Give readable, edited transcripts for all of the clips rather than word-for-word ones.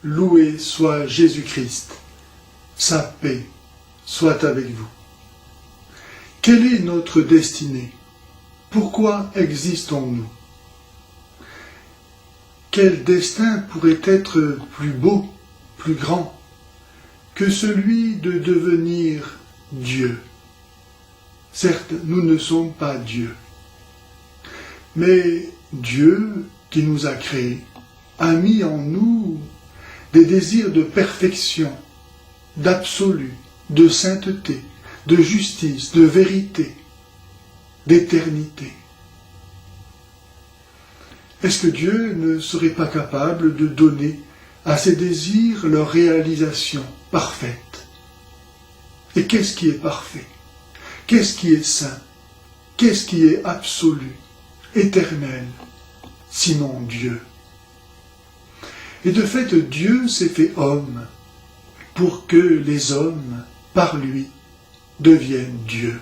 Loué soit Jésus-Christ. Sa paix soit avec vous. Quelle est notre destinée? Pourquoi existons-nous? Quel destin pourrait être plus beau, plus grand, que celui de devenir Dieu? Certes, nous ne sommes pas Dieu, mais Dieu qui nous a créés a mis en nous des désirs de perfection, d'absolu, de sainteté, de justice, de vérité, d'éternité. Est-ce que Dieu ne serait pas capable de donner à ces désirs leur réalisation parfaite? Et qu'est-ce qui est parfait? Qu'est-ce qui est saint? Qu'est-ce qui est absolu, éternel, sinon Dieu? Et de fait, Dieu s'est fait homme pour que les hommes, par lui, deviennent Dieu.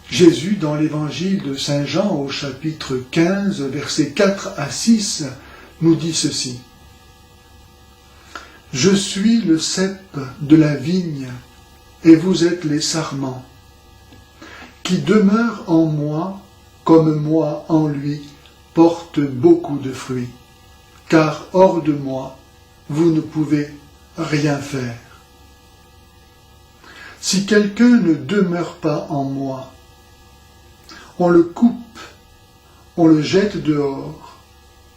Jésus, dans l'évangile de Saint Jean, au chapitre 15, versets 4 à 6, nous dit ceci. « Je suis le cep de la vigne, et vous êtes les sarments. Qui demeure en moi, comme moi en lui, porte beaucoup de fruits, car hors de moi, vous ne pouvez rien faire. Si quelqu'un ne demeure pas en moi, on le coupe, on le jette dehors,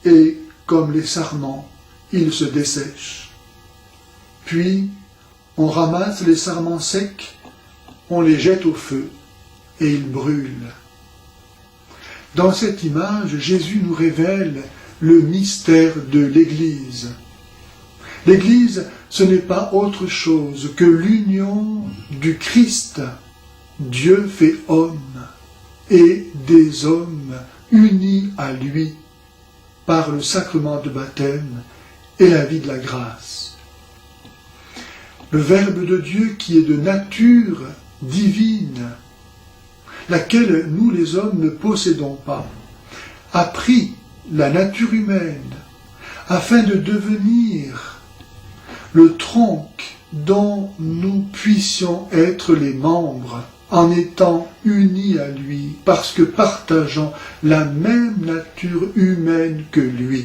et, comme les sarments, il se dessèche. Puis, on ramasse les sarments secs, on les jette au feu, et ils brûlent. » Dans cette image, Jésus nous révèle le mystère de l'Église. L'Église, ce n'est pas autre chose que l'union du Christ, Dieu fait homme, et des hommes unis à lui par le sacrement de baptême et la vie de la grâce. Le Verbe de Dieu qui est de nature divine, laquelle nous les hommes ne possédons pas, a pris la nature humaine afin de devenir le tronc dont nous puissions être les membres en étant unis à lui parce que partageant la même nature humaine que lui.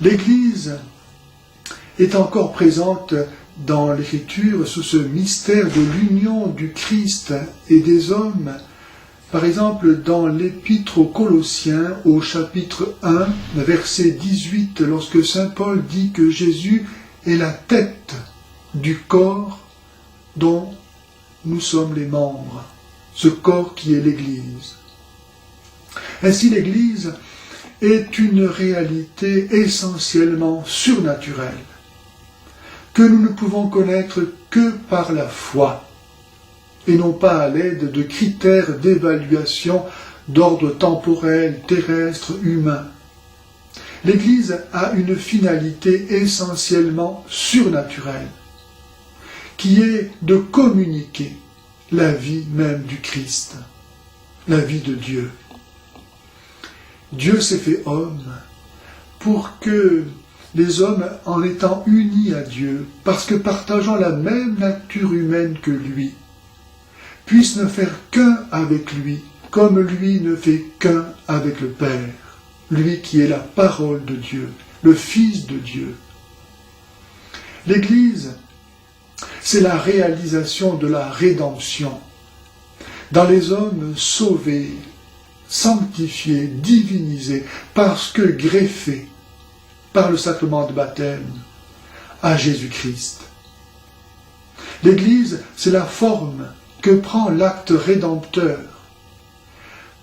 L'Église est encore présente dans l'Écriture sous ce mystère de l'union du Christ et des hommes. Par exemple, dans l'Épître aux Colossiens, au chapitre 1, verset 18, lorsque saint Paul dit que Jésus est la tête du corps dont nous sommes les membres, ce corps qui est l'Église. Ainsi, l'Église est une réalité essentiellement surnaturelle, que nous ne pouvons connaître que par la foi, et non pas à l'aide de critères d'évaluation d'ordre temporel, terrestre, humain. L'Église a une finalité essentiellement surnaturelle, qui est de communiquer la vie même du Christ, la vie de Dieu. Dieu s'est fait homme pour que les hommes, en étant unis à Dieu, parce que partageant la même nature humaine que lui, puissent ne faire qu'un avec lui, comme lui ne fait qu'un avec le Père, lui qui est la parole de Dieu, le Fils de Dieu. L'Église, c'est la réalisation de la rédemption dans les hommes sauvés, sanctifiés, divinisés, parce que greffés par le sacrement de baptême à Jésus-Christ. L'Église, c'est la forme que prend l'acte rédempteur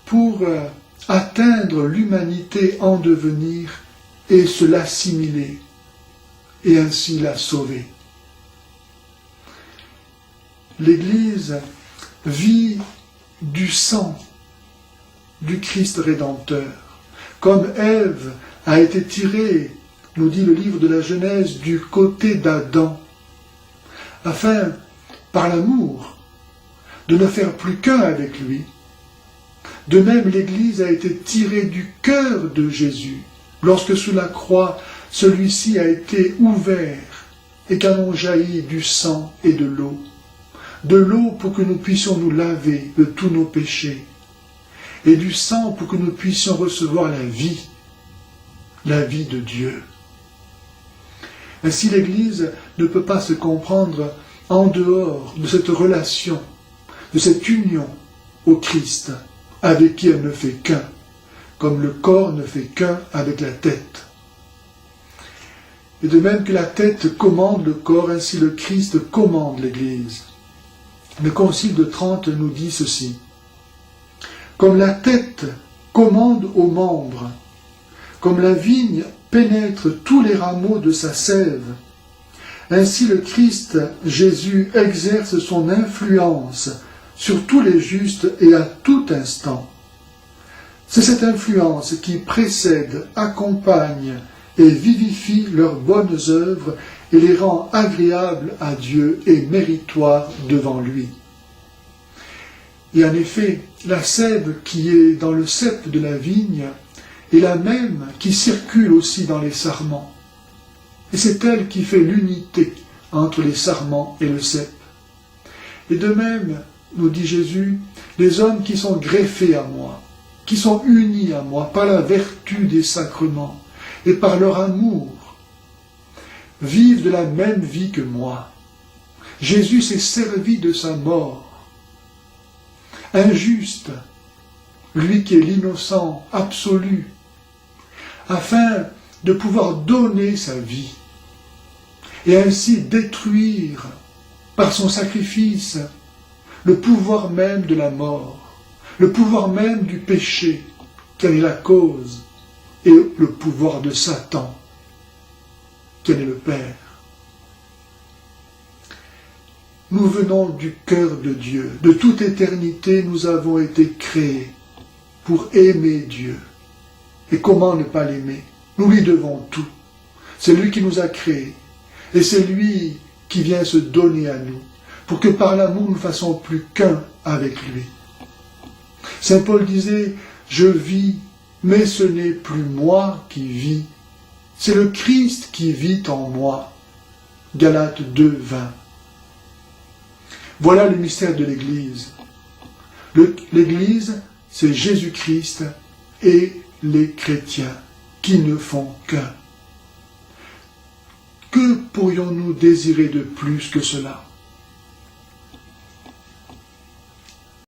pour atteindre l'humanité en devenir et se l'assimiler et ainsi la sauver. L'Église vit du sang du Christ rédempteur, comme Ève a été tirée, nous dit le livre de la Genèse, du côté d'Adam, afin, par l'amour, de ne faire plus qu'un avec lui, De même, l'Église a été tirée du cœur de Jésus, lorsque sous la croix, celui-ci a été ouvert et qu'en ont jailli du sang et de l'eau. De l'eau pour que nous puissions nous laver de tous nos péchés, et du sang pour que nous puissions recevoir la vie de Dieu. Ainsi, l'Église ne peut pas se comprendre en dehors de cette relation, de cette union au Christ, avec qui elle ne fait qu'un, comme le corps ne fait qu'un avec la tête. Et de même que la tête commande le corps, ainsi le Christ commande l'Église. Le Concile de Trente nous dit ceci. Comme la tête commande aux membres, comme la vigne pénètre tous les rameaux de sa sève, ainsi le Christ Jésus exerce son influence sur tous les justes et à tout instant. C'est cette influence qui précède, accompagne et vivifie leurs bonnes œuvres et les rend agréables à Dieu et méritoires devant lui. Et en effet, la sève qui est dans le cep de la vigne est la même qui circule aussi dans les sarments. Et c'est elle qui fait l'unité entre les sarments et le cep. Et de même, nous dit Jésus, les hommes qui sont greffés à moi, qui sont unis à moi par la vertu des sacrements et par leur amour, vivent de la même vie que moi. Jésus s'est servi de sa mort. Injuste, lui qui est l'innocent absolu, afin de pouvoir donner sa vie et ainsi détruire par son sacrifice le pouvoir même de la mort, le pouvoir même du péché, qui en est la cause, et le pouvoir de Satan, qui en est le Père. Nous venons du cœur de Dieu. De toute éternité, nous avons été créés pour aimer Dieu. Et comment ne pas l'aimer? Nous lui devons tout. C'est lui qui nous a créés. Et c'est lui qui vient se donner à nous, pour que par l'amour nous ne fassions plus qu'un avec lui. Saint Paul disait, « Je vis, mais ce n'est plus moi qui vis, c'est le Christ qui vit en moi. » Galates 2, 20. Voilà le mystère de l'Église. L'Église, c'est Jésus-Christ et les chrétiens qui ne font qu'un. Que pourrions-nous désirer de plus que cela?